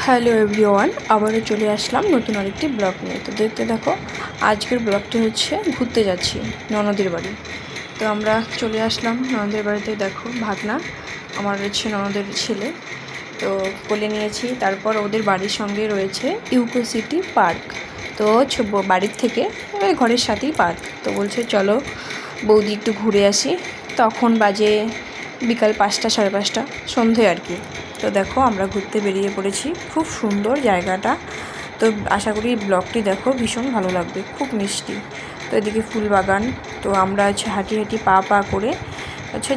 Hello everyone, আবারও চলে আসলাম নতুন আরেকটি ব্লগ নিয়ে। তো দেখতে দেখো, আজকের ব্লগটি হচ্ছে ঘুরতে যাচ্ছি ননদের বাড়ি। তো আমরা চলে আসলাম ননদের বাড়িতে। দেখো ভাগনা আমার হচ্ছে ননদের ছেলে, তো কোলে নিয়েছি। তারপর ওদের বাড়ির সঙ্গে রয়েছে ইউকো সিটি পার্ক। তো বাড়ির থেকে ঘরের সাথেই পার্ক। তো বলছে চলো বৌদি একটু ঘুরে আসি। তখন বাজে বিকাল 5টা, সাড়ে 5টা, সন্ধে আর কি। তো দেখো আমরা ঘুরতে বেরিয়ে পড়েছি। খুব সুন্দর জায়গাটা। তো আশা করি ব্লগটি দেখো, ভীষণ ভালো লাগবে, খুব মিষ্টি। তো এদিকে ফুল বাগান। তো আমরা হচ্ছে হাঁটি হাঁটি পা করে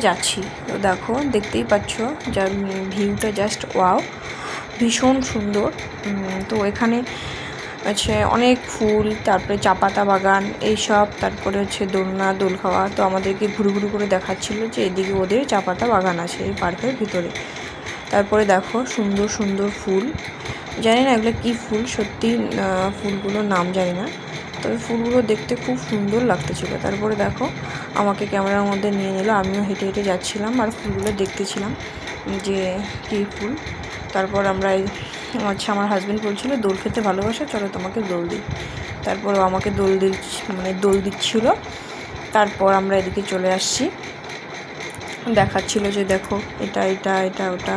যাচ্ছি। তো দেখো দেখতেই পাচ্ছ, যা ভিউটা জাস্ট ওয়াও, ভীষণ সুন্দর। তো এখানে অনেক ফুল, তারপরে চা পাতা বাগান এইসব, তারপরে দোল খাওয়া। তো আমাদেরকে ঘুরু ঘুরু করে দেখাচ্ছিল যে এদিকে ওদের চা পাতা বাগান আছে এই পার্কের ভিতরে। তারপরে দেখো সুন্দর সুন্দর ফুল, জানি না এগুলো কী ফুল, সত্যি ফুলগুলোর নাম জানি না, তবে ফুলগুলো দেখতে খুব সুন্দর লাগতেছিল। তারপরে দেখো আমাকে ক্যামেরার মধ্যে নিয়ে নিল, আমিও হেঁটে হেঁটে যাচ্ছিলাম আর ফুলগুলো দেখতেছিলাম যে কী ফুল। তারপর আমরা আমার হাজব্যান্ড বলছিল দোল খেতে ভালোবাসো, চলো তোমাকে দোল দিই। তারপর আমাকে দোল দিচ্ছিলো। তারপর আমরা এদিকে চলে আসছি, দেখাচ্ছিল যে দেখো এটা এটা এটা ওটা।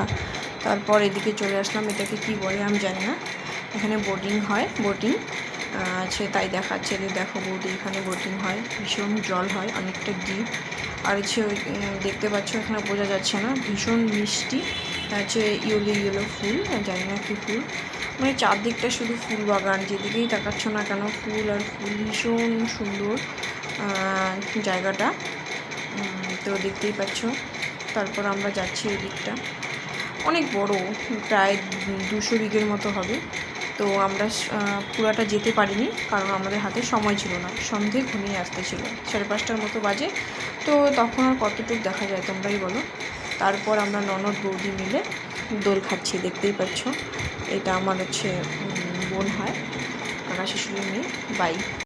তারপর এদিকে চলে আসলাম, এটাকে কি বলে আমি জানি না। এখানে বোটিং হয়, আছে তাই দেখাচ্ছে যে দেখো বৌদি এখানে বোটিং হয়, ভীষণ জল হয়, অনেকটা ডিপ। আর দেখতে পাচ্ছ এখানে বোঝা যাচ্ছে না, ভীষণ মিষ্টি ইয়েলো ফুল, জানি না কী ফুল। মানে চারদিকটা শুধু ফুল বাগান, যেদিকেই তাকাচ্ছ না কেন ফুল আর ফুল, ভীষণ সুন্দর জায়গাটা। তো দেখতেই পাচ্ছ। তারপর আমরা যাচ্ছি এই দিকটা, অনেক বড়, প্রায় 200 বিঘের মতো হবে। তো আমরা পুরাটা যেতে পারিনি, কারণ আমাদের হাতে সময় ছিল না, সন্ধে ঘনিয়ে আসতেছিল, 5:30টার মতো বাজে। তো তখন আর কতটুকু দেখা যায় তোমরাই বলো। তারপর আমরা ননদ বৌদি মিলে দোল খাচ্ছি, দেখতেই পাচ্ছ। এটা আমার বোন হয়, কাকা শাশুড়ি মেয়ে, বাই।